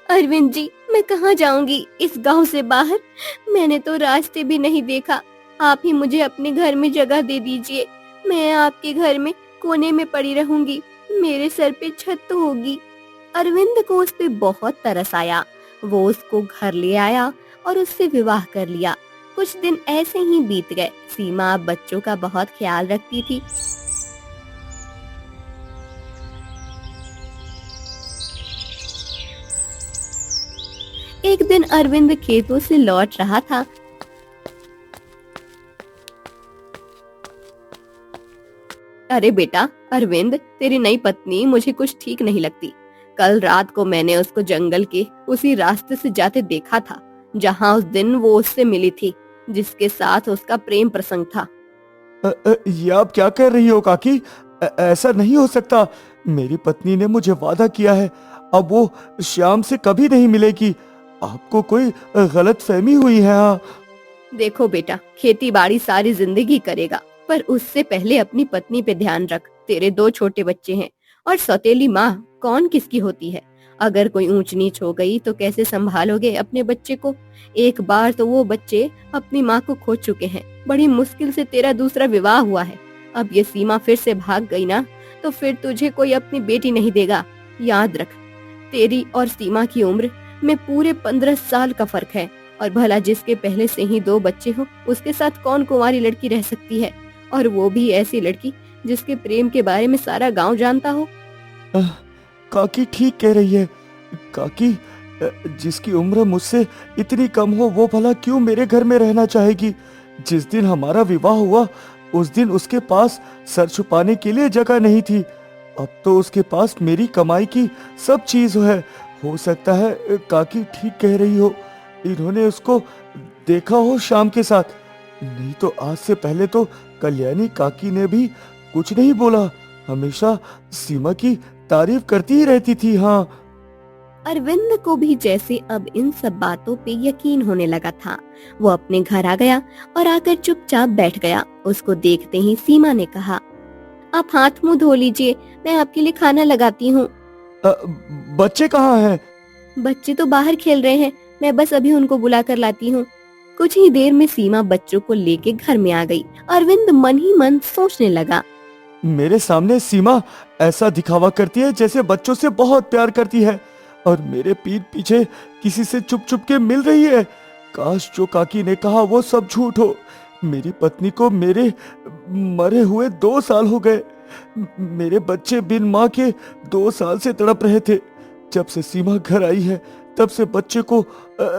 अरविंद जी, मैं कहाँ जाऊंगी इस गांव से बाहर? मैंने तो रास्ते भी नहीं देखा। आप ही मुझे अपने घर में जगह दे दीजिए। मैं आपके घर में कोने में पड़ी रहूंगी। मेरे सर पे छत तो होगी। अरविंद को उस पे बहुत तरस आया। वो उसको घर ले आया और उससे विवाह कर लिया। कुछ दिन ऐसे ही बीत गए। सीमा अब बच्चों का बहुत ख्याल रखती थी। एक दिन अरविंद खेतों से लौट रहा था। अरे बेटा अरविंद, तेरी नई पत्नी मुझे कुछ ठीक नहीं लगती। कल रात को मैंने उसको जंगल के उसी रास्ते से जाते देखा था जहाँ उस दिन वो उससे मिली थी, जिसके साथ उसका प्रेम प्रसंग था। ये आप क्या कह रही हो काकी? ऐसा नहीं हो सकता। मेरी पत्नी ने मुझे वादा किया है, अब वो श्याम से कभी नहीं मिलेगी। आपको कोई गलत फहमी हुई है। हाँ। देखो बेटा, खेती बाड़ी सारी जिंदगी करेगा, पर उससे पहले अपनी पत्नी पे ध्यान रख। तेरे 2 छोटे बच्चे हैं और सौतेली माँ कौन किसकी होती है? अगर कोई ऊंच नीच हो गई तो कैसे संभालोगे अपने बच्चे को? एक बार तो वो बच्चे अपनी माँ को खो चुके हैं। बड़ी मुश्किल से तेरा दूसरा विवाह हुआ है। अब ये सीमा फिर से भाग गई ना, तो फिर तुझे कोई अपनी बेटी नहीं देगा। याद रख, तेरी और सीमा की उम्र में पूरे 15 साल का फर्क है। और भला जिसके पहले से ही 2 बच्चे हो, उसके साथ कौन कुंवारी लड़की रह सकती है? और वो भी ऐसी लड़की जिसके प्रेम के बारे में सारा गांव जानता हो। काकी ठीक कह रही है। काकी, जिसकी उम्र मुझसे इतनी कम हो वो भला क्यों मेरे घर में रहना चाहेगी? जिस दिन हमारा विवाह हुआ उस दिन उसके पास सर छुपाने के लिए जगह नहीं थी। अब तो उसके पास मेरी कमाई की सब चीज है। हो सकता है काकी ठीक कह रही हो, इन्होंने उसको देखा हो श्याम के साथ। नहीं तो आज से पहले तो कल्याणी काकी ने भी कुछ नहीं बोला। हमेशा सीमा की तारीफ करती ही रहती थी। हाँ। अरविंद को भी जैसे अब इन सब बातों पे यकीन होने लगा था। वो अपने घर आ गया और आकर चुपचाप बैठ गया। उसको देखते ही सीमा ने कहा, आप हाथ मुंह धो लीजिए, मैं आपके लिए खाना लगाती हूँ। बच्चे कहाँ हैं? बच्चे तो बाहर खेल रहे हैं, मैं बस अभी उनको बुला कर लाती हूँ। कुछ ही देर में सीमा बच्चों को लेके घर में आ गई। अरविंद मन ही मन सोचने लगा, मेरे सामने सीमा ऐसा दिखावा करती है जैसे बच्चों से बहुत प्यार करती है, और मेरे पीठ पीछे किसी से चुप चुप के मिल रही है। काश जो काकी ने कहा वो सब झूठ हो। मेरी पत्नी को मेरे मरे हुए 2 साल हो गए। मेरे बच्चे बिन माँ के 2 साल से तड़प रहे थे। जब से सीमा घर आई है तब से बच्चे को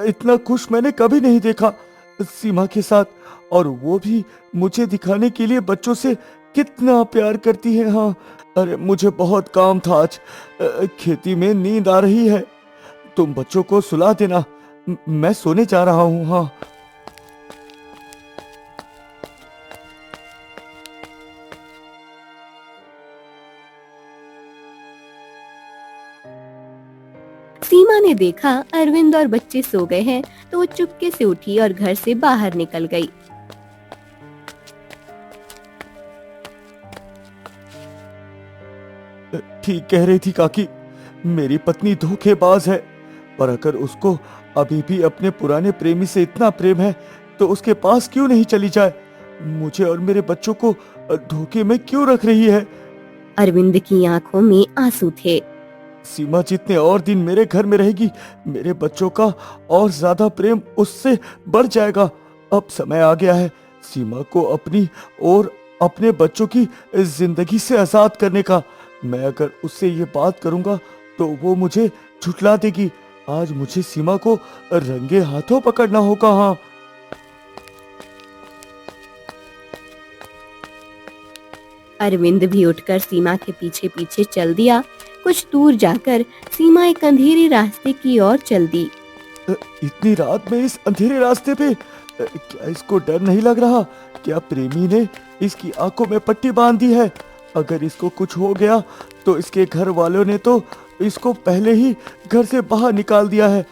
इतना खुश मैंने कभी नहीं देखा सीमा के साथ। और वो भी मुझे दिखाने के लिए बच्चों से कितना प्यार करती है। हाँ। अरे मुझे बहुत काम था आज। खेती में नींद आ रही है। तुम बच्चों को सुला देना, मैं सोने जा रहा हूँ। हाँ। सीमा ने देखा अरविंद और बच्चे सो गए हैं तो वो चुपके से उठी और घर से बाहर निकल गई। ठीक कह रही थी काकी, मेरी पत्नी धोखेबाज है। पर अगर उसको अभी भी अपने पुराने प्रेमी से इतना प्रेम है तो उसके पास क्यों नहीं चली जाए? मुझे और मेरे बच्चों को धोखे में क्यों रख रही है? अरविंद की आंखों में आंसू थे। सीमा जितने और दिन मेरे घर में रहेगी मेरे बच्चों का और ज्यादा प्रेम उससे बढ़ जाएगा। अब समय आ गया है सीमा को अपनी और अपने बच्चों की जिंदगी से आजाद करने का। मैं अगर उससे ये बात करूंगा तो वो मुझे झुठला देगी। आज मुझे सीमा को रंगे हाथों पकड़ना होगा। हाँ। अरविंद भी उठकर सीमा के पीछे पीछे चल दिया। कुछ दूर जाकर सीमा एक अंधेरे रास्ते की ओर चल दी। इतनी रात में इस अंधेरे रास्ते पे क्या इसको डर नहीं लग रहा? क्या प्रेमी ने इसकी आंखों में पट्टी बांध दी है? अगर इसको कुछ हो गया तो इसके घर वालों ने तो इसको पहले ही घर से बाहर निकाल दिया है।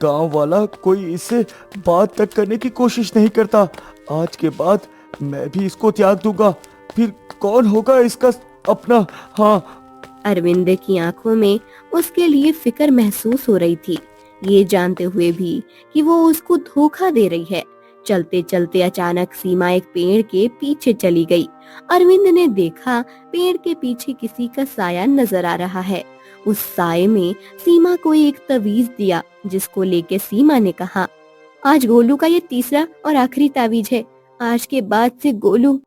गांव वाला कोई इससे बात तक करने की कोशिश नहीं करता। आज के बाद मैं भी इसको त्याग दूंगा, फिर कौन होगा इसका अपना? हाँ। अरविंद की आंखों में उसके लिए फिक्र महसूस हो रही थी, ये जानते हुए भी कि वो उसको धोखा दे रही है। चलते चलते अचानक सीमा एक पेड़ के पीछे चली गई। अरविंद ने देखा पेड़ के पीछे किसी का साया नजर आ रहा है। उस साये में सीमा को एक तवीज दिया, जिसको लेके सीमा ने कहा, आज गोलू का ये तीसरा और आखिरी तावीज है। आज के बाद से गोलू।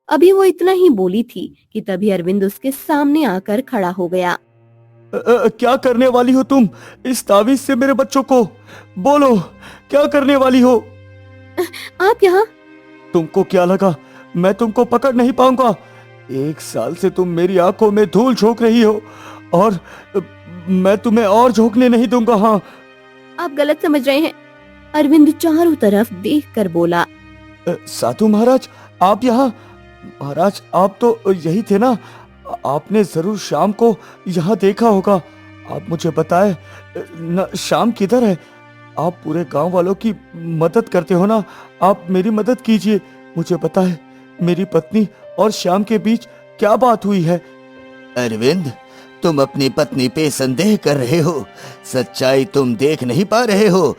अभी वो इतना ही बोली थी कि तभी अरविंद उसके सामने आकर खड़ा हो गया। क्या करने वाली हो तुम इस तावीज से मेरे बच्चों को? बोलो, क्या करने वाली हो? आप यहाँ? तुमको क्या लगा मैं तुमको पकड़ नहीं पाऊंगा? 1 साल से तुम मेरी आंखों में धूल झोंक रही हो और मैं तुम्हें और झोंकने नहीं दूंगा। हाँ, आप गलत समझ रहे हैं। अरविंद चारों तरफ देखकर बोला। साधु महाराज, आप यहाँ? महाराज, आप तो यही थे ना? आपने जरूर शाम को यहाँ देखा होगा। आप मुझे बताए न, शाम किधर है? आप पूरे गांव वालों की मदद करते हो ना? आप मेरी मदद कीजिए, मुझे बताए मेरी पत्नी और श्याम के बीच क्या बात हुई है? अरविंद, तुम अपनी पत्नी पे संदेह कर रहे हो। सच्चाई तुम देख नहीं पा रहे हो।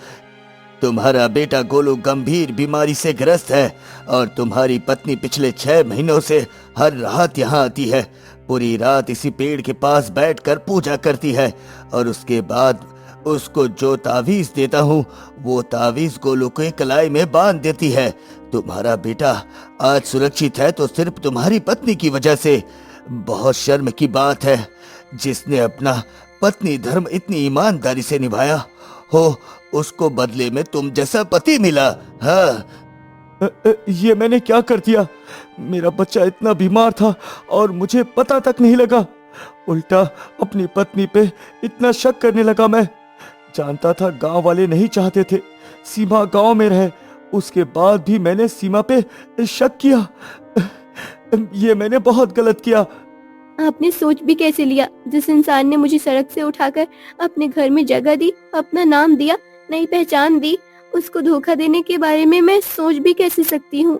तुम्हारा बेटा गोलू गंभीर बीमारी से ग्रस्त है और तुम्हारी पत्नी पिछले 6 महीनों से हर रात यहाँ आती है। पूरी रात इसी पेड़ के पास बैठकर पूजा करती है और उसके बाद उसको जो तावीज देता हूँ वो तावीज गोलू के कलाई में बांध देती है। तुम्हारा बेटा आज सुरक्षित है तो सिर्फ तुम्हारी पत्नी की वजह से। बहुत शर्म की बात है, जिसने अपना पत्नी धर्म इतनी ईमानदारी से निभाया हो उसको बदले में तुम जैसा पति मिला। हाँ, ये मैंने क्या कर दिया? मेरा बच्चा इतना बीमार था और मुझे पता तक नहीं लगा। उल्टा अपनी पत्नी पे इतना शक करने लगा। मैं जानता था गांव वाले नहीं चाहते थे सीमा गांव में रहे, उसके बाद भी मैंने सीमा पे शक किया। ये मैंने बहुत गलत किया। आपने सोच भी कैसे लिया? जिस इंसान ने मुझे सड़क से उठाकर अपने घर में जगह दी, अपना नाम दिया, नई पहचान दी, उसको धोखा देने के बारे में मैं सोच भी कैसे सकती हूँ?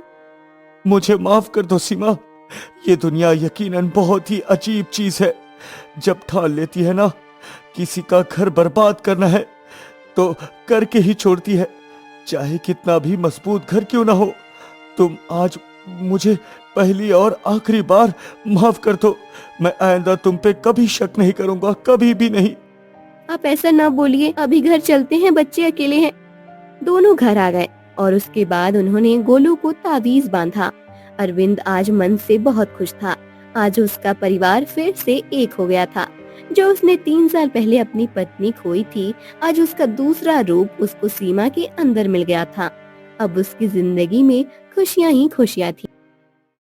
मुझे माफ कर दो सीमा। ये दुनिया यकीनन बहुत ही अजीब चीज है। जब ठान लेती है ना किसी का घर बर्बाद करना है तो करके ही छोड़ती है, चाहे कितना भी मजबूत घर क्यों ना हो। तुम आज मुझे पहली और आखिरी बार माफ कर दो। मैं आइंदा तुम पे कभी शक नहीं करूंगा, कभी भी नहीं। आप ऐसा ना बोलिए, अभी घर चलते हैं, बच्चे अकेले हैं। दोनों घर आ गए और उसके बाद उन्होंने गोलू को तावीज बांधा। अरविंद आज मन से बहुत खुश था। आज उसका परिवार फिर से एक हो गया था। जो उसने 3 साल पहले अपनी पत्नी खोई थी, आज उसका दूसरा रूप उसको सीमा के अंदर मिल गया था। अब उसकी जिंदगी में खुशियां ही खुशियां थी।